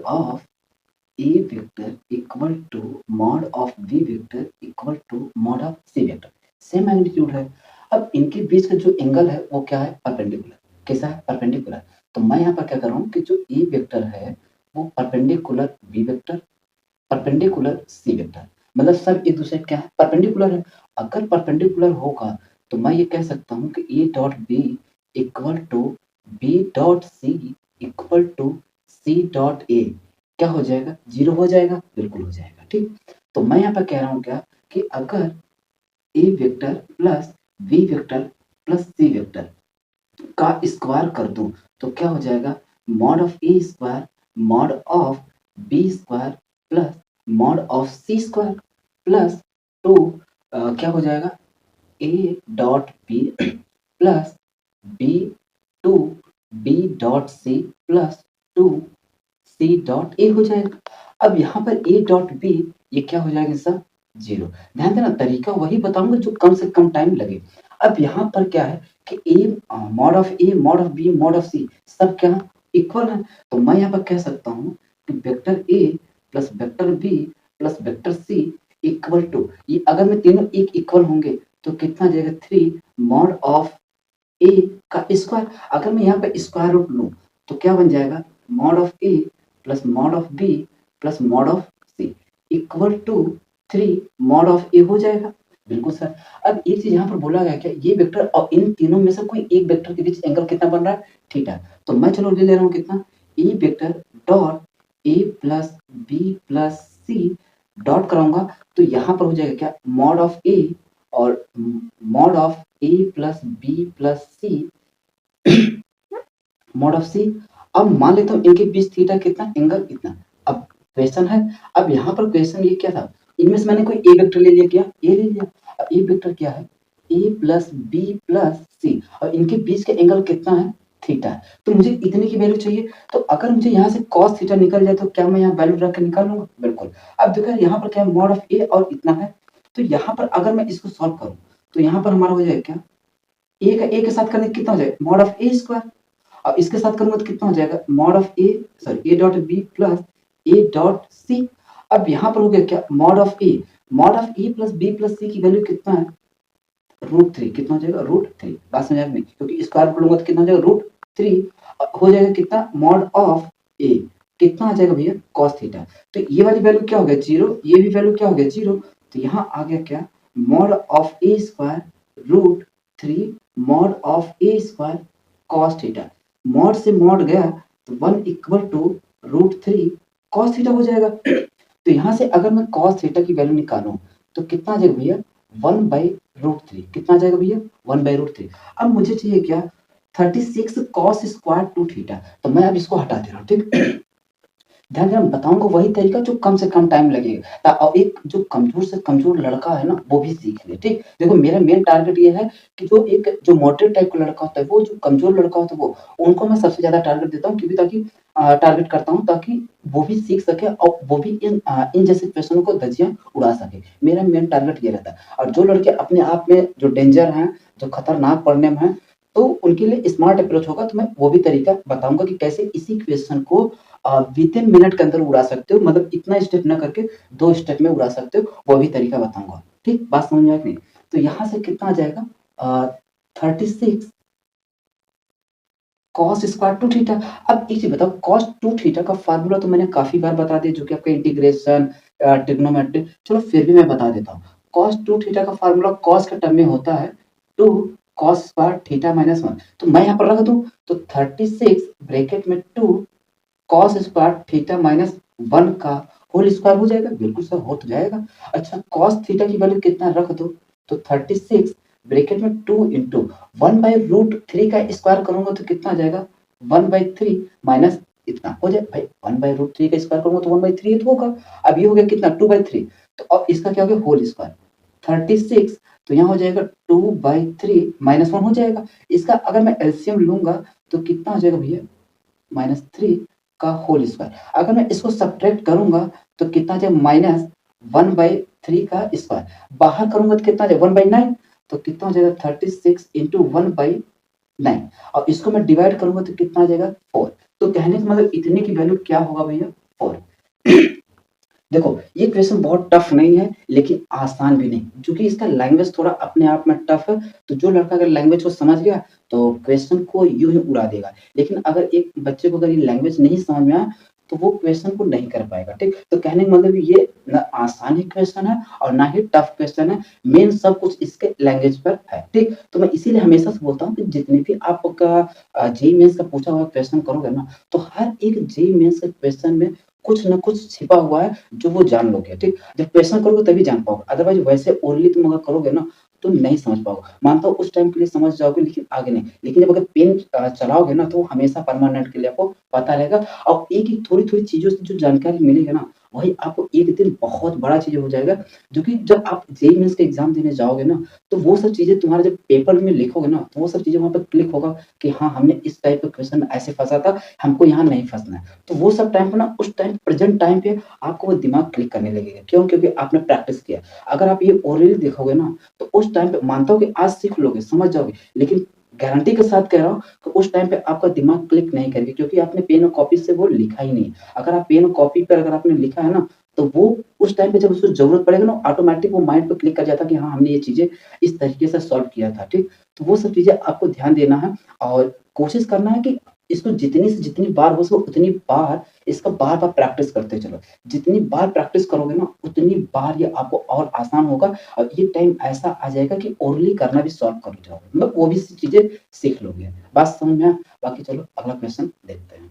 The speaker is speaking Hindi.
Of A vector equal to mod of B vector equal to mod of C vector, same magnitude है। अब इनके बीच का जो एंगल है वो क्या है, परपेंडिकुलर। कैसा है, परपेंडिकुलर। तो मैं यहाँ पर क्या कर रहा हूँ कि जो ए वेक्टर है वो perpendicular B vector, perpendicular C vector, मतलब सब एक दूसरे क्या है, परपेंडिकुलर है। अगर परपेंडिकुलर होगा तो मैं ये कह सकता हूँ कि A dot B equal to B dot C equal to C dot A क्या हो जाएगा, जीरो हो जाएगा, बिल्कुल हो जाएगा। ठीक, तो मैं यहाँ पर कह रहा हूँ क्या कि अगर A vector plus B vector plus C vector का स्क्वायर कर दूं तो क्या हो जाएगा, mod of A square mod of B square plus mod of C square plus two क्या हो जाएगा, A dot B plus B two B dot C plus two C dot A हो जाएगा। अब यहाँ पर ए डॉट बी ये क्या हो जाएगा सब, जीरो। ध्यान देना, तरीका वही बताऊंगा जो कम से कम टाइम लगे। अब यहाँ पर क्या है कि mod of A mod of B mod of C सब क्या इक्वल है। तो मैं यहाँ पर कह सकता हूँ कि vector A plus vector B plus vector C equal to, ये अगर मैं तीनों एक इक्वल होंगे तो कितना जाएगा, 3 मॉड ऑफ ए का स्क्वायर। अगर मैं यहाँ पे स्क्वायर रूट लूँ तो क्या बन जाएगा, mod of A plus mod of B plus mod of C equal to 3 mod of A हो जाएगा। बिल्कुल सर। अब एक चीज यहाँ पर बोला गया क्या, ये वेक्टर और इन तीनों में से कोई एक वेक्टर के बीच एंगल कितना बन रहा है, थीटा। तो मैं चलो ले रहा हूँ कितना, A vector dot A plus B plus C dot कराऊंगा तो यहाँ पर हो जाएगा क्या, मॉड ऑफ ए और mod of A plus B plus C mod of C. अब मान लेता हूँ इनके बीच थीटा कितना, एंगल इतना। अब क्वेश्चन है, अब यहाँ पर क्वेश्चन ये क्या था, इनमें से मैंने कोई ए वेक्टर ले लिया, क्या ए ले लिया। अब ए वेक्टर क्या है, ए प्लस बी प्लस सी और इनके बीच का एंगल कितना है, थीटा। तो मुझे इतने की वैल्यू चाहिए। तो अगर मुझे यहाँ से कॉस थीटा निकल जाए तो क्या मैं यहाँ वैल्यू रख के निकाल लूंगा, बिल्कुल। अब देखो यहाँ पर क्या मॉड ऑफ ए और इतना है, तो यहाँ पर अगर मैं इसको सॉल्व करूँ तो यहाँ पर हमारा हो जाएगा क्या, ए का ए के साथ करने कितना हो जाएगा, मॉड ऑफ ए स्क्वायर। अब इसके साथ करूंगा तो कितना हो जाएगा, mod of A sorry A dot B plus A dot C. अब यहाँ पर हो गया क्या, mod of A plus B plus C की वैल्यू कितना है, √3। कितना हो जाएगा, √3। बात समझ में, क्योंकि स्क्वायर रूट लूंगा तो कितना हो जाएगा, √3 हो जाएगा कितना, मॉड ऑफ ए कितना आ जाएगा भैया, कॉस थीटा। तो ये वाली वैल्यू क्या हो गया, जीरो, ये भी वैल्यू क्या हो गया, जीरो। तो यहाँ आ गया क्या, mod of A square √3 mod of A square cos theta. Mod से मॉड गया तो 1 इक्वल टू √3 कॉस थीटा हो जाएगा। तो यहाँ से अगर मैं कॉस थीटा की वैल्यू निकालूं तो कितना आ जाएगा भैया, 1/√3। कितना आ जाएगा भैया, 1/√3। अब मुझे चाहिए क्या, 36 कॉस स्क्वायर टू थीटा। तो मैं अब इसको हटा दे रहा हूँ, ठीक। ध्यान देना, बताऊंगा वही तरीका जो कम से कम टाइम लगेगा और एक जो कमजोर से कमजोर लड़का है ना वो भी सीख ले। ठीक, देखो मेरा मेन टारगेट ये है कि जो मॉडरेट टाइप का लड़का होता है, वो जो कमजोर लड़का होता है वो उनको मैं सबसे ज्यादा टारगेट देता हूँ, क्योंकि ताकि टारगेट करता हूँ ताकि वो भी सीख सके और वो भी इन जैसे क्वेश्चनों को धज्जियां उड़ा सके। मेरा मेन टारगेट ये रहता है। और जो लड़के अपने आप में जो डेंजर हैं, जो खतरनाक पढ़ने में है, तो उनके लिए स्मार्ट अप्रोच होगा। तो मैं वो भी तरीका बताऊंगा कि कैसे इसी क्वेश्चन को विद इन मिनट के अंदर उड़ा सकते हो, मतलब इतना स्टेप ना करके 2 स्टेप में उड़ा सकते हो, वो भी तरीका बताऊंगा। ठीक, बात समझ में आ गई। तो यहाँ से कितना आ जाएगा, 36 कॉस स्क्वायर टू थीटा। अब एक चीज बताओ, कॉस टू थीटा का फार्मूला तो मैंने काफी बार बता दिया, जो कि आपका इंटीग्रेशन ट्रिग्नोमेट्री, चलो फिर भी मैं बता देता हूँ। कॉस टू थीटा का फार्मूला कॉस के टर्म में होता है 2 कॉस स्क्वायर थीटा -1। तो मैं यहाँ पर रख दूं तो 36 ब्रैकेट में 2 कॉस स्क्वायर थीटा -1 का होल स्क्वायर हो जाएगा। बिल्कुल सर, हो तो जाएगा। अच्छा, कॉस थीटा की वैल्यू कितना रख दो तो 36 ब्रैकेट में 2 इंटू 1/√3 का स्क्वायर करूंगा तो कितना आ जाएगा, 1/3 माइनस इतना हो जाए भाई, 1/√3 का स्क्वायर करूंगा तो 1/3 तो होगा। अब ये हो गया कितना, 2/3। तो अब इसका क्या हो गया, होल स्क्वायर 36। तो यहाँ हो जाएगा 2/3 -1 हो जाएगा। इसका अगर मैं एलसीएम लूंगा तो कितना हो जाएगा भैया, -3 का होल स्क्वायर। अगर मैं इसको सब्ट्रैक्ट करूंगा तो कितना आ जाएगा, -1/3 का स्क्वायर। बाहर करूंगा तो कितना आ जाएगा, 1/9। तो कितना हो जाएगा, 36 इंटू 1/9। और इसको मैं डिवाइड करूंगा तो कितना आ जाएगा, 4। तो कहने का मतलब इतने की वैल्यू क्या होगा भैया, 4। देखो, ये क्वेश्चन बहुत टफ नहीं है, लेकिन आसान भी नहीं, क्योंकि इसका लैंग्वेज थोड़ा अपने आप में टफ है, तो जो लड़का अगर लैंग्वेज को समझ गया, तो क्वेश्चन को यूँ ही उड़ा देगा। लेकिन अगर एक बच्चे को अगर ये लैंग्वेज नहीं समझ में आया, तो वो क्वेश्चन को नहीं कर पाएगा, ठीक? तो कहने का मतलब ये ना आसान ही क्वेश्चन है और ना ही टफ क्वेश्चन है, मेन सब कुछ इसके लैंग्वेज पर है, ठीक? तो मैं इसीलिए हमेशा से बोलता हूँ कि जितने भी आपका जेईई मेन्स का पूछा हुआ क्वेश्चन करोगे ना, तो हर एक जेईई मेन्स के क्वेश्चन में कुछ न कुछ छिपा हुआ है, जो वो जान लोगे, ठीक? जब क्वेश्चन करोगे तभी जान पाओगे, अदरवाइज़ वैसे ओरली तुम अगर करोगे ना, तो नहीं समझ पाओगे। मानता हूँ उस टाइम के लिए समझ जाओगे, लेकिन आगे नहीं। लेकिन जब अगर पेन चलाओगे ना, तो वो हमेशा परमानेंट के लिए आपको पता रहेगा और एक-एक थोड़ी-थोड़ी चीज़ों से जो जानकारी मिलेगी ना, वही आपको एक दिन बहुत बड़ा चीज़ हो जाएगा, जो कि जब आप जेईई मेन्स का एग्ज़ाम देने जाओगे ना, तो वो सब चीज़ें तुम्हारे जब पेपर में लिखोगे ना, तो वो सब चीज़ें वहाँ पे क्लिक होगा कि हाँ, हमने इस टाइप का क्वेश्चन ऐसे फँसा था, हमको यहाँ नहीं फँसना है। तो वो सब टाइम पे ना, उस टाइम प्रेज़ेंट टाइम पे आपको वो दिमाग क्लिक करने लगेगा। क्यों? क्योंकि आपने प्रैक्टिस किया। अगर आप ये ओरली देखोगे ना, तो उस टाइम पे मानता हूँ कि आज सीख लोगे, समझ जाओगे, लेकिन गारंटी के साथ कह रहा हूँ कि उस टाइम पे आपका दिमाग क्लिक नहीं करेगा, क्योंकि आपने पेन और कॉपी से वो लिखा ही नहीं है। अगर आप पेन और कॉपी पर अगर आपने लिखा है ना, तो वो उस टाइम पे जब उसको ज़रूरत पड़ेगा ना, ऑटोमैटिक वो माइंड पे क्लिक कर जाता है कि हाँ, हमने ये चीज़ें इस तरीके से सॉल्व किया था, ठीक? तो वो सब चीज़ें आपको ध्यान देना है और कोशिश करना है कि इसको जितनी से जितनी बार हो सके उतनी बार इसका बार-बार प्रैक्टिस करते चलो। जितनी बार प्रैक्टिस करोगे ना, उतनी बार ये आपको और आसान होगा और ये टाइम ऐसा आ जाएगा कि ओरली करना भी सॉल्व कर जाओगे। मतलब वो भी चीज़ें सीख लोगे। बात समझ में आया? बाकी चलो अगला क्वेश्चन देखते हैं।